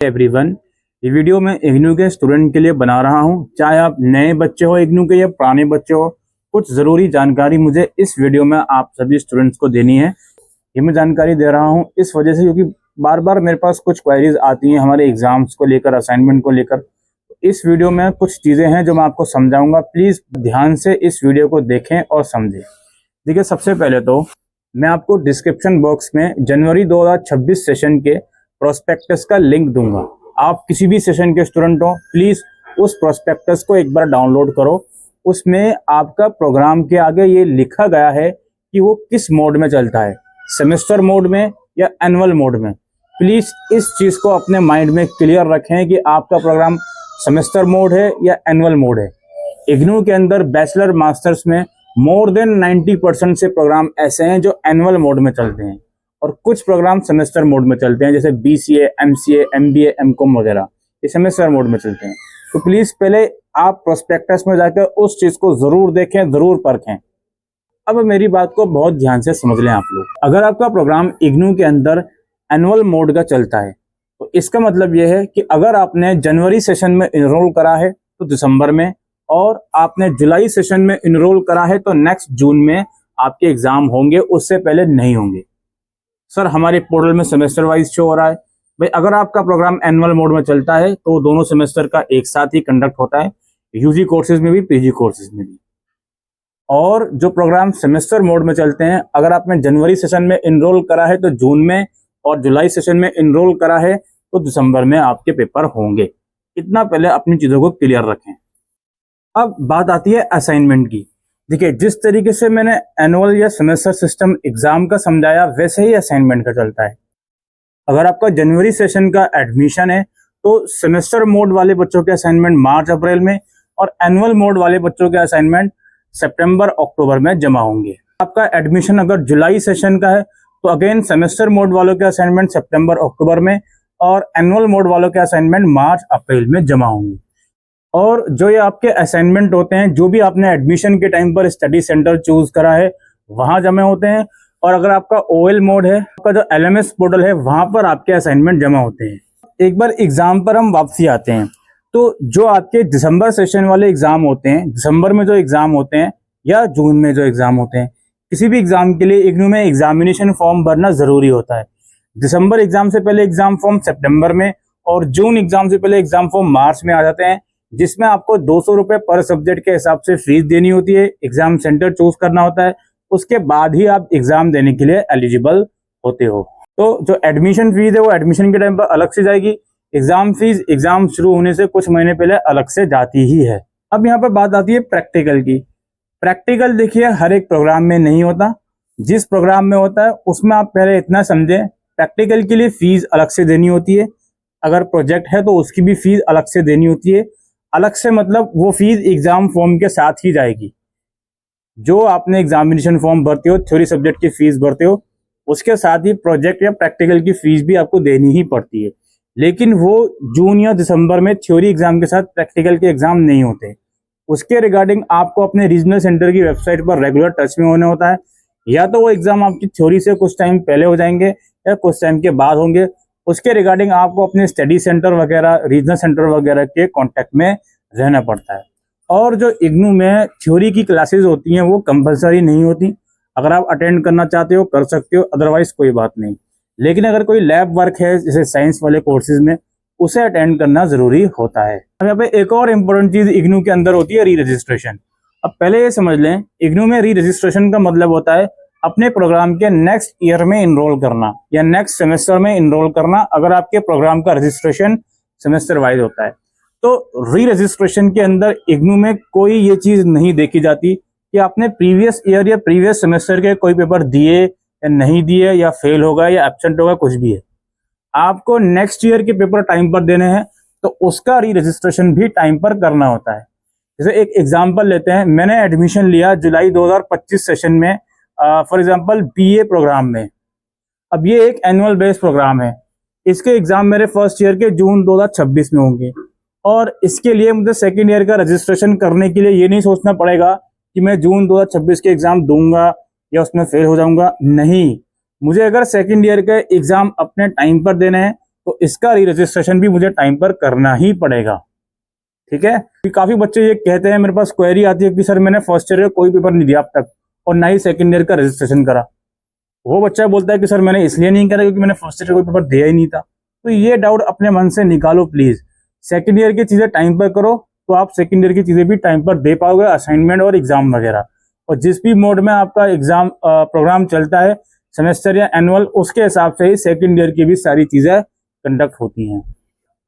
Everyone, ये video मैं इग्नू के स्टूडेंट के लिए बना रहा हूँ। चाहे आप नए बच्चे हो इग्नू के या पुराने बच्चे हो, कुछ ज़रूरी जानकारी मुझे इस वीडियो में आप सभी स्टूडेंट्स को देनी है। ये मैं जानकारी दे रहा हूँ इस वजह से क्योंकि बार बार मेरे पास कुछ क्वेरीज आती हैं हमारे एग्जाम्स को लेकर, असाइनमेंट को लेकर। इस वीडियो में कुछ चीज़ें हैं जो मैं आपको समझाऊंगा। प्लीज़ ध्यान से इस वीडियो को देखें और समझें। देखिए, सबसे पहले तो मैं आपको डिस्क्रिप्शन बॉक्स में जनवरी 2026 सेशन के प्रोस्पेक्टस का लिंक दूंगा। आप किसी भी सेशन के स्टूडेंट हो, प्लीज़ उस प्रोस्पेक्टस को एक बार डाउनलोड करो। उसमें आपका प्रोग्राम के आगे ये लिखा गया है कि वो किस मोड में चलता है, सेमेस्टर मोड में या एनुअल मोड में। प्लीज़ इस चीज़ को अपने माइंड में क्लियर रखें कि आपका प्रोग्राम सेमेस्टर मोड है या एनुअल मोड है। इग्नू के अंदर बैचलर मास्टर्स में मोर देन 90% से प्रोग्राम ऐसे हैं जो एनुअल मोड में चलते हैं और कुछ प्रोग्राम सेमेस्टर मोड में चलते हैं, जैसे BCA, MCA, MBA, MCOM वगैरह, ये सेमेस्टर मोड में चलते हैं। तो प्लीज़ पहले आप प्रोस्पेक्टस में जाकर उस चीज़ को ज़रूर देखें, ज़रूर परखें। अब मेरी बात को बहुत ध्यान से समझ लें आप लोग। अगर आपका प्रोग्राम इग्नू के अंदर एनुअल मोड का चलता है तो इसका मतलब यह है कि अगर आपने जनवरी सेशन में इनरोल करा है तो दिसंबर में, और आपने जुलाई सेशन में इनरोल करा है तो नेक्स्ट जून में आपके एग्जाम होंगे, उससे पहले नहीं होंगे। सर, हमारे पोर्टल में सेमेस्टर वाइज शो हो रहा है। भाई, अगर आपका प्रोग्राम एनुअल मोड में चलता है तो दोनों सेमेस्टर का एक साथ ही कंडक्ट होता है, UG कोर्सेज में भी, PG कोर्सेज में भी। और जो प्रोग्राम सेमेस्टर मोड में चलते हैं, अगर आपने जनवरी सेशन में इनरोल करा है तो जून में, और जुलाई सेशन में इनरोल करा है तो दिसंबर में आपके पेपर होंगे। इतना पहले अपनी चीज़ों को क्लियर रखें। अब बात आती है असाइनमेंट की। देखिए, जिस तरीके से मैंने एनुअल या सेमेस्टर सिस्टम एग्जाम का समझाया वैसे ही असाइनमेंट का चलता है। अगर आपका जनवरी सेशन का एडमिशन है तो सेमेस्टर मोड वाले बच्चों के असाइनमेंट मार्च अप्रैल में, और एनुअल मोड वाले बच्चों के असाइनमेंट सितंबर अक्टूबर में जमा होंगे। आपका एडमिशन अगर जुलाई सेशन का है तो अगेन सेमेस्टर मोड वालों के असाइनमेंट सितंबर अक्टूबर में, और एनुअल मोड वालों के असाइनमेंट मार्च अप्रैल में जमा होंगे। और जो ये आपके असाइनमेंट होते हैं, जो भी आपने एडमिशन के टाइम पर स्टडी सेंटर चूज करा है वहां जमा होते हैं, और अगर आपका OL मोड है, आपका जो LMS पोर्टल है, वहां पर आपके असाइनमेंट जमा होते हैं। एक बार एग्जाम पर हम वापसी आते हैं तो जो आपके दिसंबर सेशन वाले एग्जाम होते हैं, दिसंबर में जो एग्जाम होते हैं या जून में जो एग्जाम होते हैं, किसी भी एग्जाम के लिए इग्नू में एग्जामिनेशन फॉर्म भरना जरूरी होता है। दिसंबर एग्जाम से पहले एग्जाम फॉर्म सितंबर में, और जून एग्जाम से पहले एग्जाम फॉर्म मार्च में आ जाते हैं, जिसमें आपको 200 रुपए पर सब्जेक्ट के हिसाब से फीस देनी होती है, एग्जाम सेंटर चूज करना होता है, उसके बाद ही आप एग्जाम देने के लिए एलिजिबल होते हो। तो जो एडमिशन फीस है वो एडमिशन के टाइम पर अलग से जाएगी। एग्जाम फीस एग्जाम शुरू होने से कुछ महीने पहले अलग से जाती ही है। अब यहाँ पर बात आती है प्रैक्टिकल की। प्रैक्टिकल देखिए, हर एक प्रोग्राम में नहीं होता। जिस प्रोग्राम में होता है उसमें आप पहले इतना समझें, प्रैक्टिकल के लिए फीस अलग से देनी होती है। अगर प्रोजेक्ट है तो उसकी भी फीस अलग से देनी होती है। अलग से मतलब वो फीस एग्जाम फॉर्म के साथ ही जाएगी। जो आपने एग्जामिनेशन फॉर्म भरते हो, थ्योरी सब्जेक्ट की फीस भरते हो, उसके साथ ही प्रोजेक्ट या प्रैक्टिकल की फीस भी आपको देनी ही पड़ती है। लेकिन वो जून या दिसंबर में थ्योरी एग्जाम के साथ प्रैक्टिकल के एग्जाम नहीं होते। उसके रिगार्डिंग आपको अपने रीजनल सेंटर की वेबसाइट पर रेगुलर टच में होना होता है। या तो वो एग्जाम आपकी थ्योरी से कुछ टाइम पहले हो जाएंगे या कुछ टाइम के बाद होंगे। उसके रिगार्डिंग आपको अपने स्टडी सेंटर वगैरह, रीजनल सेंटर वगैरह के कांटेक्ट में रहना पड़ता है। और जो इग्नू में थ्योरी की क्लासेस होती हैं वो कंपलसरी नहीं होती। अगर आप अटेंड करना चाहते हो कर सकते हो, अदरवाइज कोई बात नहीं। लेकिन अगर कोई लैब वर्क है जैसे साइंस वाले कोर्सेज में, उसे अटेंड करना जरूरी होता है। अब यहाँ पे एक और इम्पोर्टेंट चीज इग्नू के अंदर होती है, री रजिस्ट्रेशन। अब पहले ये समझ लें, इग्नू में री रजिस्ट्रेशन का मतलब होता है अपने प्रोग्राम के नेक्स्ट ईयर में इनरोल करना या नेक्स्ट सेमेस्टर में इनरोल करना, अगर आपके प्रोग्राम का रजिस्ट्रेशन सेमेस्टर वाइज होता है। तो री रजिस्ट्रेशन के अंदर इग्नू में कोई ये चीज नहीं देखी जाती कि आपने प्रीवियस ईयर या प्रीवियस सेमेस्टर के कोई पेपर दिए या नहीं दिए, या फेल होगा या एब्सेंट होगा, कुछ भी है। आपको नेक्स्ट ईयर के पेपर टाइम पर देने हैं तो उसका री रजिस्ट्रेशन भी टाइम पर करना होता है। जैसे एक एग्जांपल लेते हैं, मैंने एडमिशन लिया जुलाई 2025 सेशन में, फॉर एग्जांपल BA प्रोग्राम में। अब ये एक एनुअल बेस्ड प्रोग्राम है, इसके एग्जाम मेरे फर्स्ट ईयर के जून 2026 में होंगे, और इसके लिए मुझे सेकेंड ईयर का रजिस्ट्रेशन करने के लिए ये नहीं सोचना पड़ेगा कि मैं जून 2026 के एग्जाम दूंगा या उसमें फेल हो जाऊंगा। नहीं, मुझे अगर सेकेंड ईयर के एग्जाम अपने टाइम पर देने हैं तो इसका री रजिस्ट्रेशन भी मुझे टाइम पर करना ही पड़ेगा। ठीक है, काफी बच्चे ये कहते हैं, मेरे पास क्वेरी आती है कि सर मैंने फर्स्ट ईयर का कोई पेपर नहीं दिया अब तक और ना ही सेकंड ईयर का रजिस्ट्रेशन करा। वो बच्चा बोलता है कि सर मैंने इसलिए नहीं करा क्योंकि मैंने फर्स्ट ईयर का कोई पेपर दिया ही नहीं था। तो ये डाउट अपने मन से निकालो प्लीज। सेकंड ईयर की चीजें टाइम पर करो तो आप सेकंड ईयर की चीजें भी टाइम पर दे पाओगे, असाइनमेंट और एग्जाम वगैरह। और जिस भी मोड में आपका एग्जाम प्रोग्राम चलता है, सेमेस्टर या एनुअल, उसके हिसाब से ही सेकंड ईयर की भी सारी चीजें कंडक्ट होती हैं।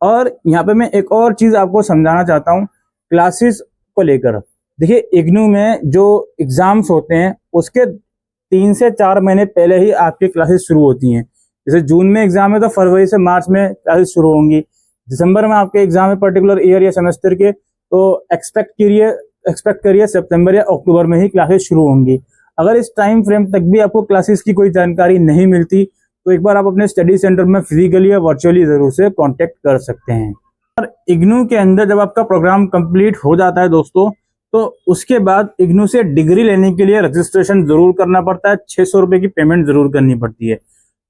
और यहाँ पे मैं एक और चीज आपको समझाना चाहता हूँ क्लासेस को लेकर। देखिए, इग्नू में जो एग्जाम्स होते हैं उसके 3 से 4 महीने पहले ही आपकी क्लासेस शुरू होती हैं। जैसे जून में एग्जाम है तो फरवरी से मार्च में क्लासेस शुरू होंगी। दिसंबर में आपके एग्जाम है पर्टिकुलर ईयर या सेमेस्टर के, तो एक्सपेक्ट करिए सितंबर या अक्टूबर में ही क्लासेस शुरू होंगी। अगर इस टाइम फ्रेम तक भी आपको क्लासेस की कोई जानकारी नहीं मिलती तो एक बार आप अपने स्टडी सेंटर में फिजिकली या वर्चुअली जरूर से कांटेक्ट कर सकते हैं। और इग्नू के अंदर जब आपका प्रोग्राम कंप्लीट हो जाता है दोस्तों, तो उसके बाद इग्नू से डिग्री लेने के लिए रजिस्ट्रेशन जरूर करना पड़ता है। 600 रुपए की पेमेंट जरूर करनी पड़ती है।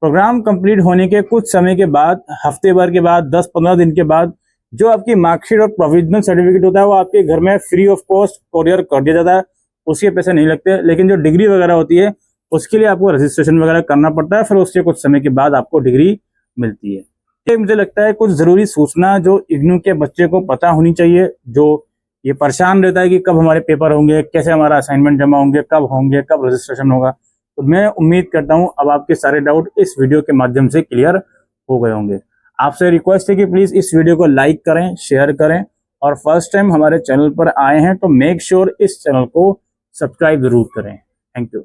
प्रोग्राम कंप्लीट होने के कुछ समय के बाद, हफ्ते भर के बाद, 10-15 दिन के बाद, जो आपकी मार्कशीट और प्रोविजनल सर्टिफिकेट होता है वो आपके घर में फ्री ऑफ कॉस्ट कोरियर कर दिया जाता है। उसके पैसे नहीं लगते। लेकिन जो डिग्री वगैरह होती है उसके लिए आपको रजिस्ट्रेशन वगैरह करना पड़ता है, फिर उसके कुछ समय के बाद आपको डिग्री मिलती है। ये मुझे लगता है कुछ जरूरी सूचना जो इग्नू के बच्चे को पता होनी चाहिए, जो ये परेशान रहता है कि कब हमारे पेपर होंगे, कैसे हमारा असाइनमेंट जमा होंगे, कब रजिस्ट्रेशन होगा। तो मैं उम्मीद करता हूं अब आपके सारे डाउट इस वीडियो के माध्यम से क्लियर हो गए होंगे। आपसे रिक्वेस्ट है कि प्लीज इस वीडियो को लाइक करें, शेयर करें, और फर्स्ट टाइम हमारे चैनल पर आए हैं तो मेक श्योर इस चैनल को सब्सक्राइब जरूर करें। Thank you.